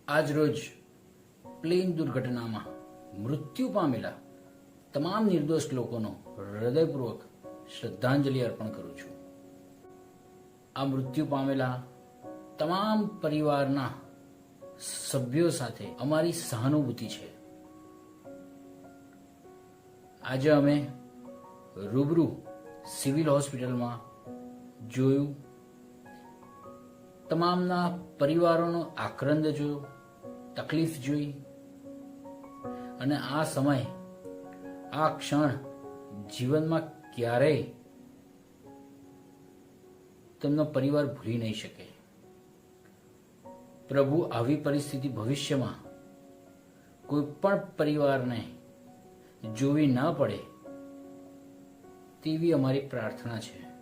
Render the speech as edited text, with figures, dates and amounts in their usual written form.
આજ રોજ પ્લેન દુર્ઘટનામાં મૃત્યુ પામેલા તમામ નિર્દોષ લોકોનો હૃદયપૂર્વક શ્રદ્ધાંજલિ અર્પણ કરું છું. આ મૃત્યુ પામેલા તમામ પરિવારના સભ્યો સાથે અમારી સહાનુભૂતિ છે. આજે અમે રૂબરૂ સિવિલ હોસ્પિટલમાં જોયું, તમામના પરિવારોનો આક્રંદ જોયો, તકલીફ જોઈ, અને આ સમય, આ ક્ષણ જીવનમાં ક્યારેય તેમનો પરિવાર ભૂલી નહીં શકે. પ્રભુ આવી પરિસ્થિતિ ભવિષ્યમાં કોઈ પણ પરિવારને જોવી ન પડે તેવી અમારી પ્રાર્થના છે.